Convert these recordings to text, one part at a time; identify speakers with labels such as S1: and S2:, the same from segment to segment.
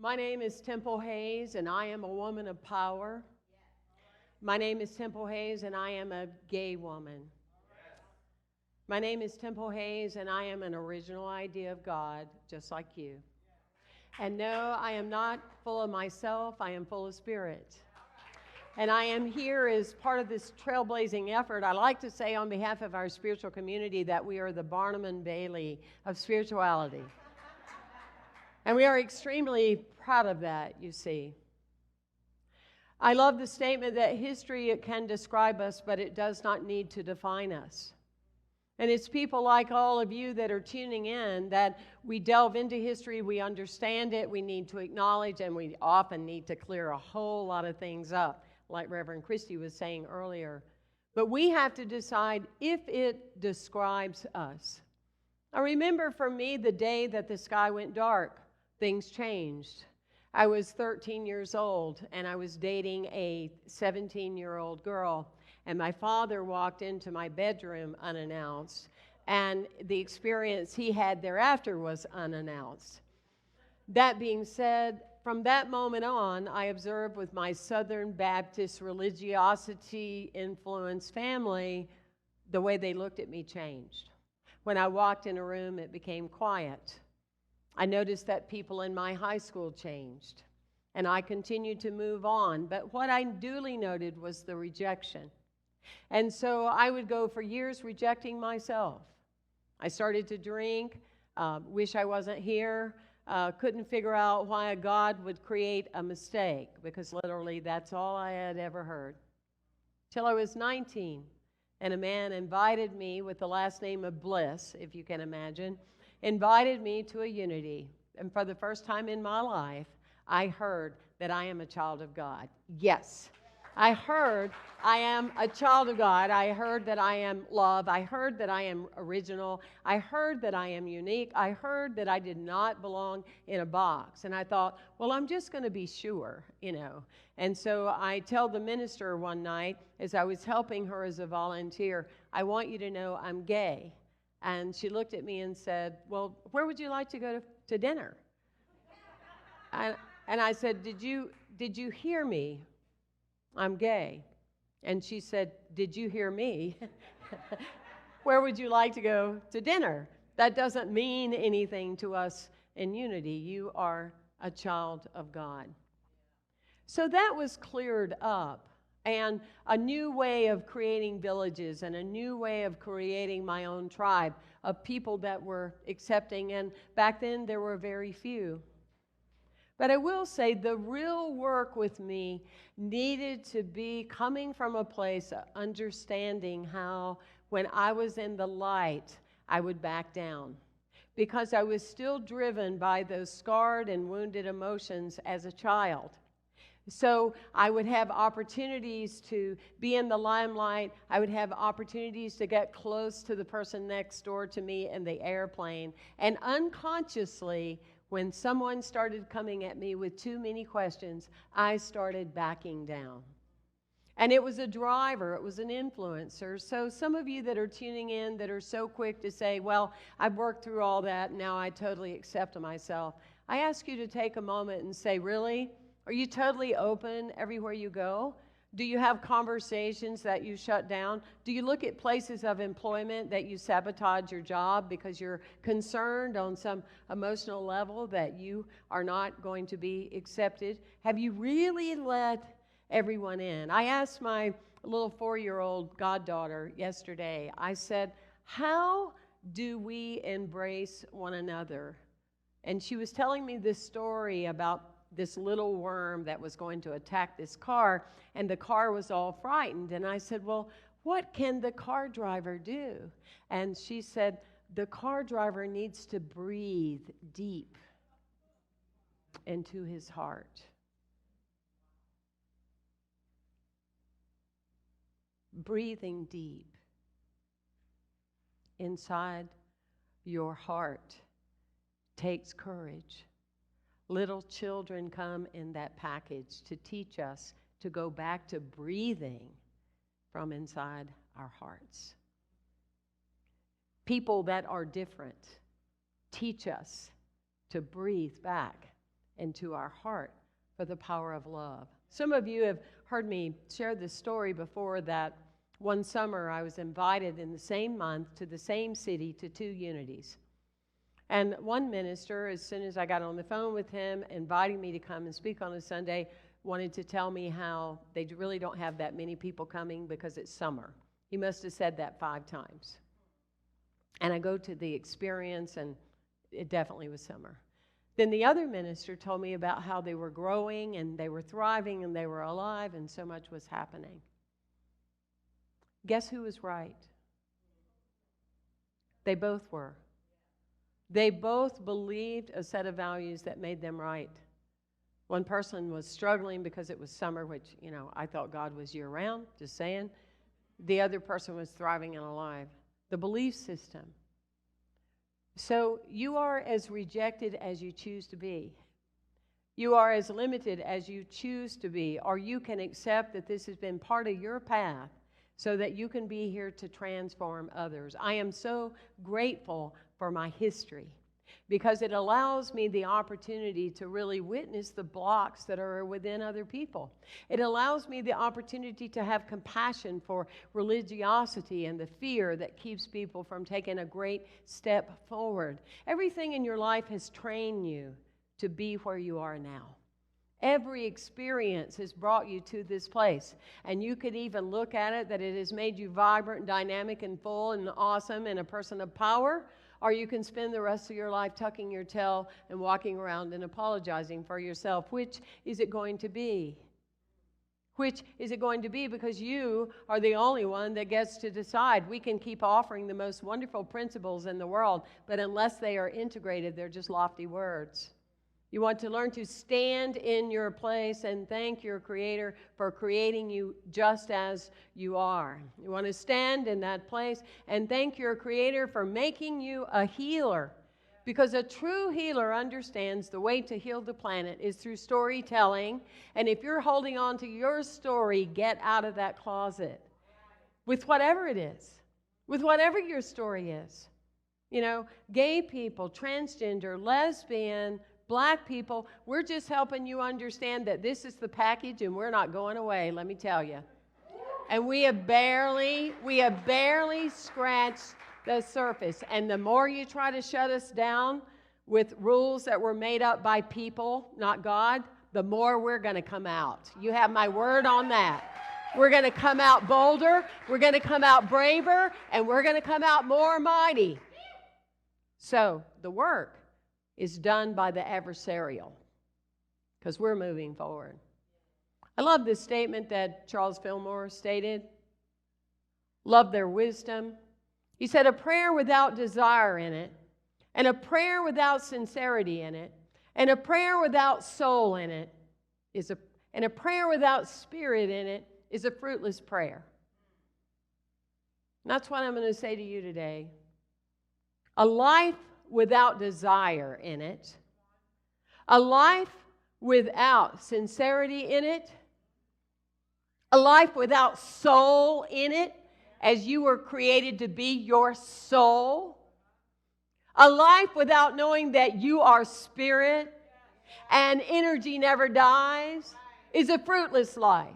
S1: My name is Temple Hayes, and I am a woman of power. My name is Temple Hayes, and I am a gay woman. My name is Temple Hayes, and I am an original idea of God, just like you. And no, I am not full of myself, I am full of spirit. And I am here as part of this trailblazing effort. I like to say on behalf of our spiritual community that we are the Barnum and Bailey of spirituality. And we are extremely proud of that, you see. I love the statement that history can describe us, but it does not need to define us. And it's people like all of you that are tuning in that we delve into history, we understand it, we need to acknowledge, and we often need to clear a whole lot of things up, like Reverend Christy was saying earlier. But we have to decide if it describes us. I remember for me the day that the sky went dark, things changed. I was 13 years old, and I was dating a 17-year-old girl. And my father walked into my bedroom unannounced, and the experience he had thereafter was unannounced. That being said, from that moment on, I observed with my Southern Baptist religiosity-influenced family, the way they looked at me changed. When I walked in a room, it became quiet. I noticed that people in my high school changed, and I continued to move on. But what I duly noted was the rejection. And so I would go for years rejecting myself. I started to drink, wish I wasn't here, couldn't figure out why a God would create a mistake, because literally that's all I had ever heard. Till I was 19, and a man invited me with the last name of Bliss, if you can imagine, invited me to a unity. And for the first time in my life, I heard that I am a child of God. Yes. I heard I am a child of God. I heard that I am loved. I heard that I am original. I heard that I am unique. I heard that I did not belong in a box. And I thought, well, I'm just going to be sure, And so I tell the minister one night, as I was helping her as a volunteer, I want you to know I'm gay. And she looked at me and said, well, where would you like to go to dinner? And I said, did you hear me? I'm gay. And she said, did you hear me? Where would you like to go to dinner? That doesn't mean anything to us in unity. You are a child of God. So that was cleared up. And a new way of creating villages and a new way of creating my own tribe of people that were accepting. And back then, there were very few. But I will say the real work with me needed to be coming from a place of understanding how when I was in the light, I would back down. Because I was still driven by those scarred and wounded emotions as a child. So I would have opportunities to be in the limelight. I would have opportunities to get close to the person next door to me in the airplane. And unconsciously, when someone started coming at me with too many questions, I started backing down. And it was a driver, it was an influencer. So some of you that are tuning in that are so quick to say, well, I've worked through all that, now I totally accept myself. I ask you to take a moment and say, really? Are you totally open everywhere you go? Do you have conversations that you shut down? Do you look at places of employment that you sabotage your job because you're concerned on some emotional level that you are not going to be accepted? Have you really let everyone in? I asked my little 4-year-old goddaughter yesterday, I said, how do we embrace one another? And she was telling me this story about this little worm that was going to attack this car, and the car was all frightened. And I said, well, what can the car driver do? And she said, the car driver needs to breathe deep into his heart. Breathing deep inside your heart takes courage. Little children come in that package to teach us to go back to breathing from inside our hearts. People that are different teach us to breathe back into our heart for the power of love. Some of you have heard me share this story before, that one summer I was invited in the same month to the same city to 2 unities. And one minister, as soon as I got on the phone with him, inviting me to come and speak on a Sunday, wanted to tell me how they really don't have that many people coming because it's summer. He must have said that 5 times. And I go to the experience, and it definitely was summer. Then the other minister told me about how they were growing and they were thriving and they were alive and so much was happening. Guess who was right? They both were. They both believed a set of values that made them right. One person was struggling because it was summer, which, I thought God was year-round, just saying. The other person was thriving and alive. The belief system. So you are as rejected as you choose to be. You are as limited as you choose to be, or you can accept that this has been part of your path so that you can be here to transform others. I am so grateful for my history because it allows me the opportunity to really witness the blocks that are within other people. It allows me the opportunity to have compassion for religiosity and the fear that keeps people from taking a great step forward. Everything in your life has trained you to be where you are now. Every experience has brought you to this place. And you could even look at it that it has made you vibrant and dynamic and full and awesome and a person of power. Or you can spend the rest of your life tucking your tail and walking around and apologizing for yourself. Which is it going to be? Which is it going to be? Because you are the only one that gets to decide. We can keep offering the most wonderful principles in the world, but unless they are integrated, they're just lofty words. You want to learn to stand in your place and thank your Creator for creating you just as you are. You want to stand in that place and thank your Creator for making you a healer. Because a true healer understands the way to heal the planet is through storytelling. And if you're holding on to your story, get out of that closet. With whatever it is. With whatever your story is. Gay people, transgender, lesbian, Black people, we're just helping you understand that this is the package and we're not going away, let me tell you. And we have barely scratched the surface. And the more you try to shut us down with rules that were made up by people, not God, the more we're going to come out. You have my word on that. We're going to come out bolder, we're going to come out braver, and we're going to come out more mighty. So the work is done by the adversarial because we're moving forward. I love this statement that Charles Fillmore stated. Love their wisdom. He said, a prayer without desire in it, and a prayer without sincerity in it, and a prayer without soul in it, and a prayer without spirit in it is a fruitless prayer. And that's what I'm going to say to you today. A life without desire in it, a life without sincerity in it, a life without soul in it, as you were created to be your soul, a life without knowing that you are spirit and energy never dies, is a fruitless life.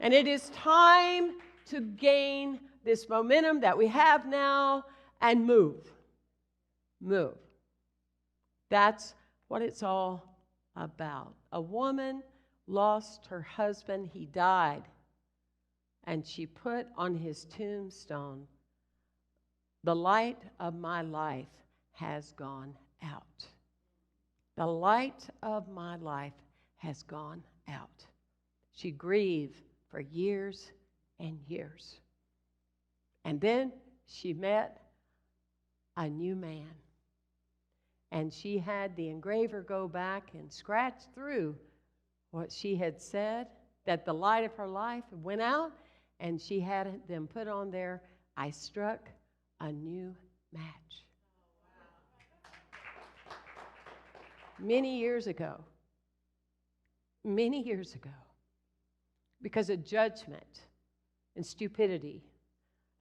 S1: And it is time to gain this momentum that we have now and move. Move. That's what it's all about. A woman lost her husband. He died. And she put on his tombstone, the light of my life has gone out. The light of my life has gone out. She grieved for years and years. And then she met a new man. And she had the engraver go back and scratch through what she had said, that the light of her life went out, and she had them put on there, I struck a new match. Many years ago, because of judgment and stupidity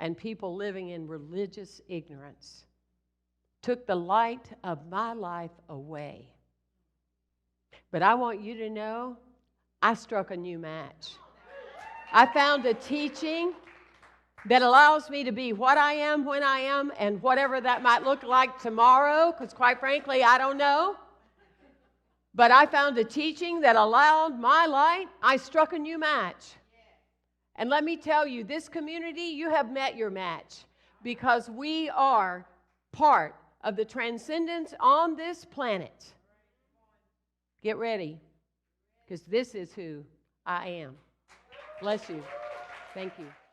S1: and people living in religious ignorance, took the light of my life away. But I want you to know, I struck a new match. I found a teaching that allows me to be what I am when I am, and whatever that might look like tomorrow, because quite frankly, I don't know. But I found a teaching that allowed my light. I struck a new match. And let me tell you, this community, you have met your match, because we are part of the transcendence on this planet. Get ready, because this is who I am. Bless you. Thank you.